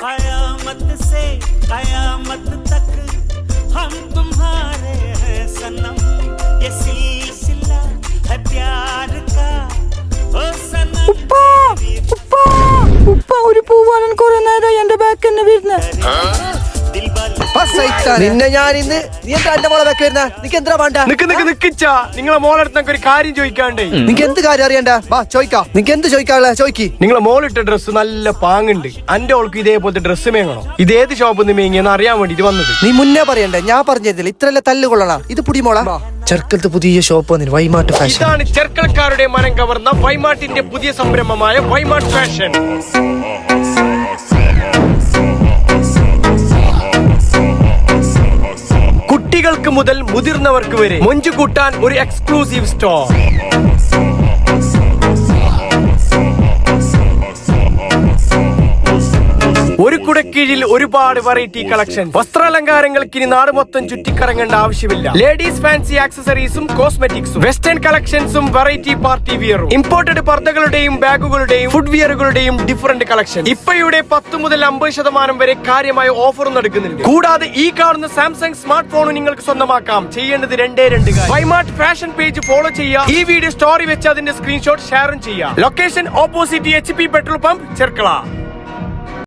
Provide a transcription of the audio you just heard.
कयामत से कयामत तक हम तुम्हारे हैं सनम ये सिलसिला है प्यार का ओ सनम ഉപ്പ ഒരു പൂവാലൻ കുറെ നേരം എന്റെ ബാക്ക് തന്നെ വരുന്നേ. നിന്നെ ഞാൻ ഇന്ന് നീ എന്താ എന്റെ മോളെ വെക്ക് വരുന്ന നിനക്ക് എന്താ വേണ്ട? നിക്കിച്ചാ നിങ്ങളെ മോളെടുത്തൊക്കെ ഒരു കാര്യം ചോദിക്കാണ്ടേ. നിനക്ക് എന്ത് കാര്യം അറിയണ്ട? വാ ചോദിക്കാ. നിനക്ക് എന്ത് ചോദിക്കാനുള്ള ചോദിക്കി. നിങ്ങളെ മോളിട്ട ഡ്രസ്സ് നല്ല പാങ്ങുണ്ട്. എന്റെ ഓൾക്ക് ഇതേപോലത്തെ ഡ്രസ്സ് മേങ്ങണോ? ഇത് ഏത് ഷോപ്പിൽ നിന്ന് മേങ്ങിയെന്ന് അറിയാൻ വേണ്ടിട്ട് വന്നത്. നീ മുന്നേ പറയണ്ടേ? ഞാൻ പറഞ്ഞില്ല ഇത്രല്ല തല്ലുകൊള്ളണ. ഇത് പുടിമോളാ ചെറുക്കലത്ത് പുതിയ ഷോപ്പ് വന്നിന് വൈമാട്ട് ഫാഷൻ. ഇതാണ് ചെറുക്കൽക്കാരുടെ മനം കവർന്ന വൈമാട്ടിന്റെ പുതിയ സംരംഭമായ വൈമാട്ട് ഫാഷൻ. കുട്ടികൾക്ക് മുതൽ മുതിർന്നവർക്ക് വരെ മൊഞ്ചു കൂട്ടാൻ ഒരു എക്സ്ക്ലൂസീവ് സ്റ്റോർ. ഒരു കുടക്കീഴിൽ ഒരുപാട് വെറൈറ്റി കളക്ഷൻ. വസ്ത്രാലങ്കാരങ്ങൾക്ക് ഇനി നാട് മൊത്തം ചുറ്റിക്കറങ്ങേണ്ട ആവശ്യമില്ല. ലേഡീസ് ഫാൻസി ആക്സസറീസും കോസ്മെറ്റിക്സും വെസ്റ്റേൺ കളക്ഷൻസും വെറൈറ്റി പാർട്ടി വിയറും ഇമ്പോർട്ടഡ് പർദ്ദകളുടെയും ബാഗുകളുടെയും ഫുഡ് വിയറുകളുടെയും ഡിഫറന്റ് കളക്ഷൻ. ഇപ്പയുടെ 10 മുതൽ 50% വരെ കാര്യമായ ഓഫറും നടക്കുന്നുണ്ട്. കൂടാതെ ഈ കാണുന്ന സാംസങ് സ്മാർട്ട് ഫോൺ നിങ്ങൾക്ക് സ്വന്തമാക്കാം. ചെയ്യേണ്ടത് 2 കാര്യം. വൈമാർട്ട് ഫാഷൻ പേജ് ഫോളോ ചെയ്യുക. ഈ വീഡിയോ സ്റ്റോറി വെച്ച് അതിന്റെ സ്ക്രീൻഷോട്ട് ഷെയറും ചെയ്യുക. Location opposite HP petrol pump Cherkala.